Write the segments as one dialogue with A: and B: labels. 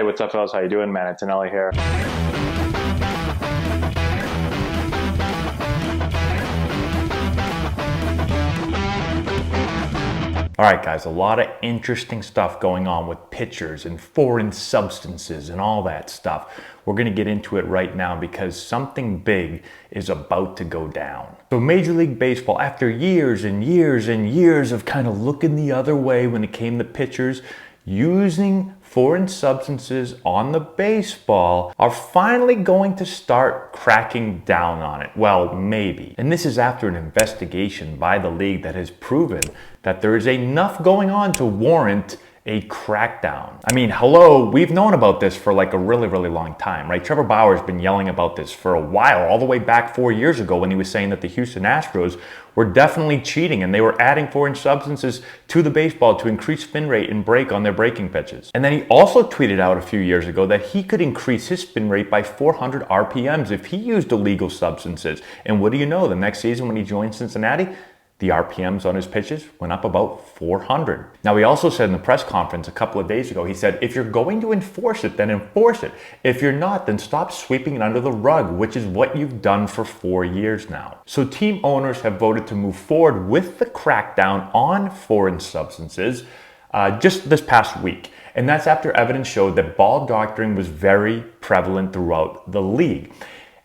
A: Hey, what's up, fellas? How you doing, man? Antonelli here. All right, guys, a lot of interesting stuff going on with pitchers and foreign substances and all that stuff. We're gonna get into it right now because something big is about to go down. So Major League Baseball, after years and years and years of kind of looking the other way when it came to pitchers, using foreign substances on the baseball, are finally going to start cracking down on it. Well, maybe. And this is after an investigation by the league that has proven that there is enough going on to warrant a crackdown. I mean, hello, we've known about this for like a really, really long time, right? Trevor Bauer's been yelling about this for a while, all the way back 4 years ago when he was saying that the Houston Astros were definitely cheating and they were adding foreign substances to the baseball to increase spin rate and break on their breaking pitches. And then he also tweeted out a few years ago that he could increase his spin rate by 400 RPMs if he used illegal substances. And what do you know, the next season when he joined Cincinnati, the RPMs on his pitches went up about 400. Now, he also said in the press conference a couple of days ago, he said, if you're going to enforce it, then enforce it. If you're not, then stop sweeping it under the rug, which is what you've done for 4 years now. So team owners have voted to move forward with the crackdown on foreign substances just this past week. And that's after evidence showed that ball doctoring was very prevalent throughout the league.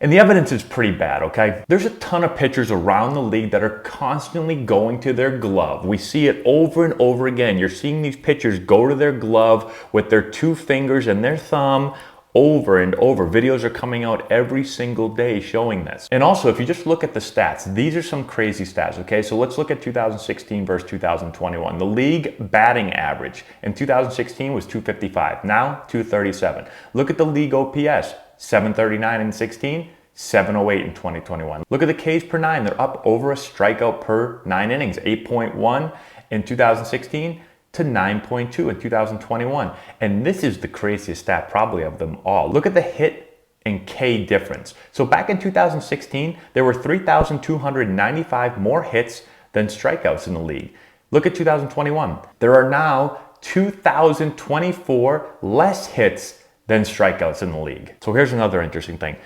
A: And the evidence is pretty bad, okay? There's a ton of pitchers around the league that are constantly going to their glove. We see it over and over again. You're seeing these pitchers go to their glove with their 2 fingers and their thumb over and over. Videos are coming out every single day showing this. And also, if you just look at the stats, these are some crazy stats, okay? So let's look at 2016 versus 2021. The league batting average in 2016 was 255, now 237. Look at the league OPS. 739 in 16, 708 in 2021. Look at the Ks per 9. They're up over a strikeout per 9 innings, 8.1 in 2016 to 9.2 in 2021. And this is the craziest stat probably of them all. Look at the hit and K difference. So back in 2016, there were 3,295 more hits than strikeouts in the league. Look at 2021. There are now 2,024 less hits than strikeouts in the league. So here's another interesting thing.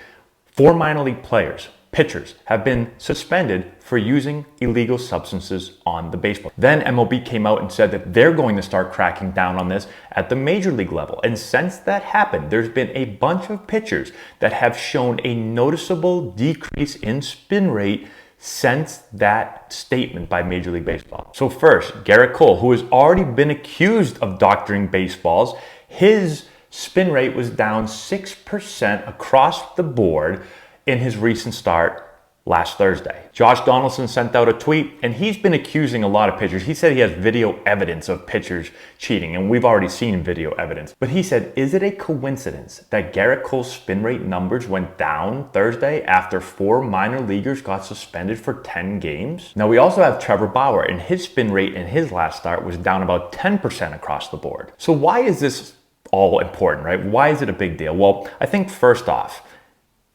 A: 4 minor league players, pitchers, have been suspended for using illegal substances on the baseball. Then MLB came out and said that they're going to start cracking down on this at the major league level. And since that happened, there's been a bunch of pitchers that have shown a noticeable decrease in spin rate since that statement by Major League Baseball. So first, Gerrit, who has already been accused of doctoring baseballs, his spin rate was down 6% across the board in his recent start last Thursday. Josh Donaldson sent out a tweet, and he's been accusing a lot of pitchers. He said he has video evidence of pitchers cheating, and we've already seen video evidence. But he said, is it a coincidence that Gerrit Cole's spin rate numbers went down Thursday after 4 minor leaguers got suspended for 10 games? Now, we also have Trevor Bauer, and his spin rate in his last start was down about 10% across the board. So why is this all important, right? Why is it a big deal? Well, I think first off,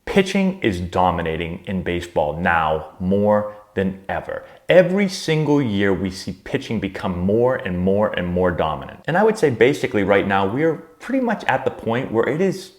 A: pitching is dominating in baseball now more than ever. Every single year we see pitching become more and more and more dominant. And I would say basically right now we are pretty much at the point where it is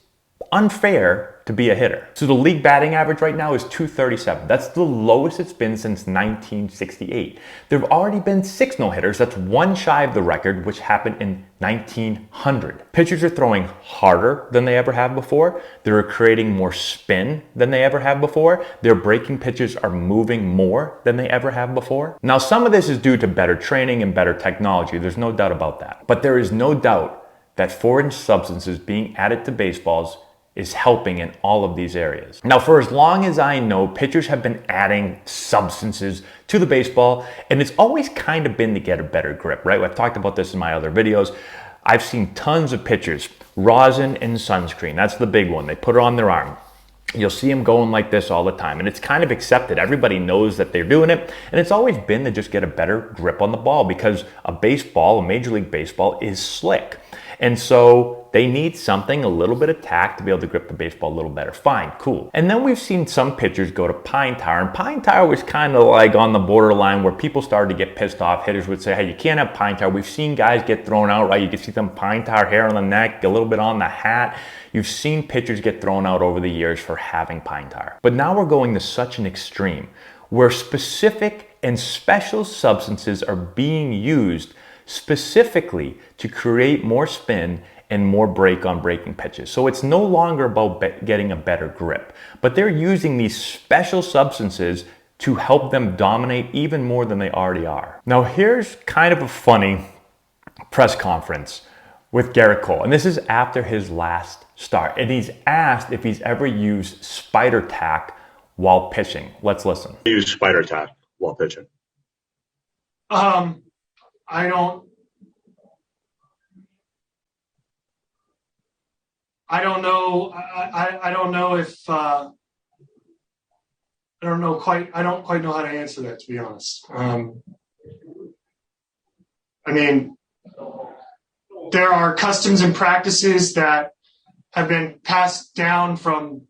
A: unfair to be a hitter. So the league batting average right now is 237. That's the lowest it's been since 1968. There have already been 6 no-hitters. That's 1 shy of the record, which happened in 1900. Pitchers are throwing harder than they ever have before. They're creating more spin than they ever have before. Their breaking pitches are moving more than they ever have before. Now, some of this is due to better training and better technology. There's no doubt about that. But there is no doubt that foreign substances being added to baseballs is helping in all of these areas. Now, for as long as I know, pitchers have been adding substances to the baseball, and it's always kind of been to get a better grip, right? I've talked about this in my other videos. I've seen tons of pitchers, rosin and sunscreen. That's the big one. They put it on their arm. You'll see them going like this all the time, and it's kind of accepted. Everybody knows that they're doing it, and it's always been to just get a better grip on the ball because a baseball, a Major League Baseball, is slick. And so they need something, a little bit of tack to be able to grip the baseball a little better. Fine, cool. And then we've seen some pitchers go to pine tar, and pine tar was kind of like on the borderline where people started to get pissed off. Hitters would say, hey, you can't have pine tar. We've seen guys get thrown out, right? You can see some pine tar hair on the neck, a little bit on the hat. You've seen pitchers get thrown out over the years for having pine tar. But now we're going to such an extreme where specific and special substances are being used specifically to create more spin and more break on breaking pitches. So it's no longer about getting a better grip, but they're using these special substances to help them dominate even more than they already are. Now here's kind of a funny press conference with Gerrit Cole, and this is after his last start, and he's asked if he's ever used spider tack while pitching. Let's listen.
B: Use spider tack while pitching.
C: I don't know. I don't know if I don't quite know how to answer that, to be honest. I mean, there are customs and practices that have been passed down from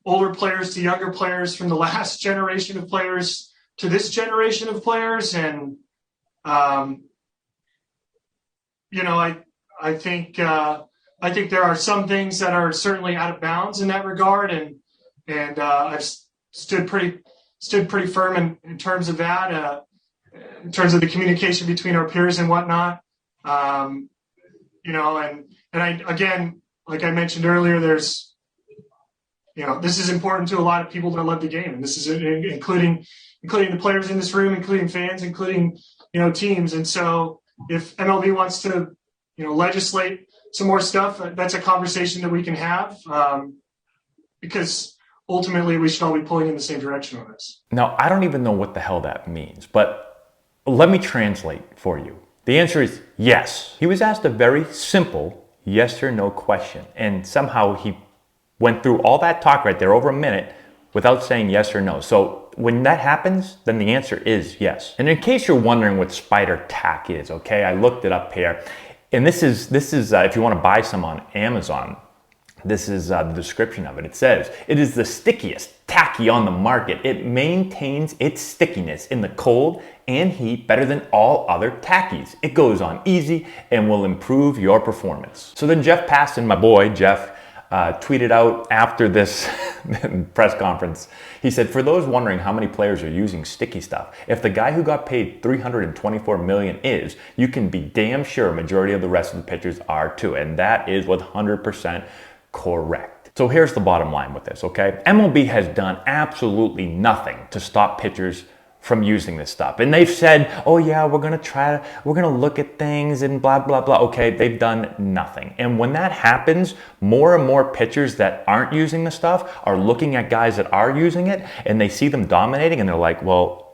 C: older players to younger players, from the last generation of players to this generation of players, and I think there are some things that are certainly out of bounds in that regard, and I've stood pretty firm in terms of that, in terms of the communication between our peers and whatnot. And I, again, like I mentioned earlier, there's, this is important to a lot of people that love the game, and this is including the players in this room, including fans, including teams. And so if MLB wants to legislate some more stuff, that's a conversation that we can have, because ultimately we should all be pulling in the same direction on this.
A: Now, I don't even know what the hell that means, but let me translate for you. The answer is yes. He was asked a very simple yes or no question, and somehow he went through all that talk right there, over a minute, without saying yes or no. So when that happens, then the answer is yes. And in case you're wondering what spider tack is, okay, I looked it up here. And this is if you want to buy some on Amazon, this is the description of it. It says, it is the stickiest tacky on the market. It maintains its stickiness in the cold and heat better than all other tackies. It goes on easy and will improve your performance. So then Jeff Passan, my boy, Jeff, tweeted out after this press conference. He said, for those wondering how many players are using sticky stuff, if the guy who got paid $324 million is, you can be damn sure a majority of the rest of the pitchers are too. And that is 100% correct. So here's the bottom line with this, okay? MLB has done absolutely nothing to stop pitchers from using this stuff. And they've said, oh yeah, we're gonna look at things and blah, blah, blah. Okay, they've done nothing. And when that happens, more and more pitchers that aren't using the stuff are looking at guys that are using it, and they see them dominating and they're like, well,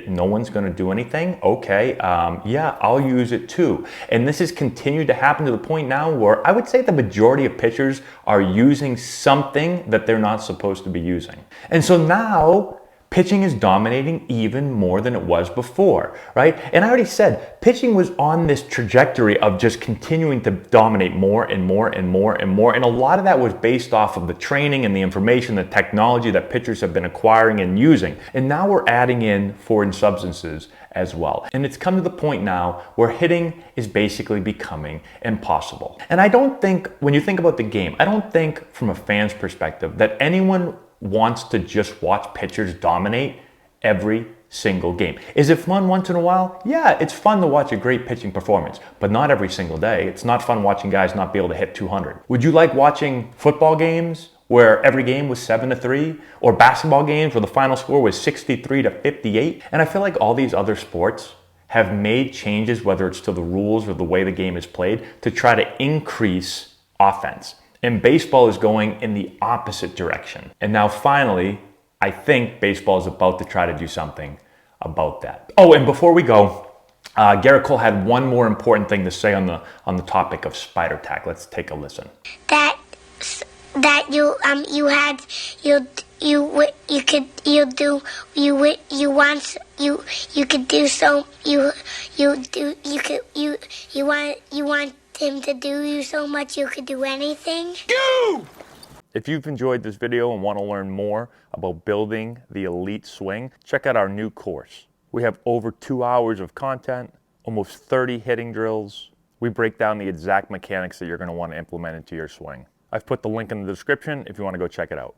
A: no one's gonna do anything. Okay, yeah, I'll use it too. And this has continued to happen to the point now where I would say the majority of pitchers are using something that they're not supposed to be using. And so now, pitching is dominating even more than it was before, right? And I already said, pitching was on this trajectory of just continuing to dominate more and more and more and more. And a lot of that was based off of the training and the information, the technology that pitchers have been acquiring and using. And now we're adding in foreign substances as well. And it's come to the point now where hitting is basically becoming impossible. And I don't think, when you think about the game, I don't think from a fan's perspective that anyone wants to just watch pitchers dominate every single game. Is it fun once in a while? Yeah, it's fun to watch a great pitching performance, but not every single day. It's not fun watching guys not be able to hit 200. Would you like watching football games where every game was 7-3, or basketball games where the final score was 63-58? And I feel like all these other sports have made changes, whether it's to the rules or the way the game is played, to try to increase offense. And baseball is going in the opposite direction. And now finally, I think baseball is about to try to do something about that. Oh, and before we go, Gerrit Cole had one more important thing to say on the topic of spider tack. Let's take a listen.
D: That you him to do you so much you could do anything.
A: If you've enjoyed this video and want to learn more about building the elite swing, check out our new course. We have over 2 hours of content, almost 30 hitting drills. We break down the exact mechanics that you're going to want to implement into your swing. I've put the link in the description if you want to go check it out.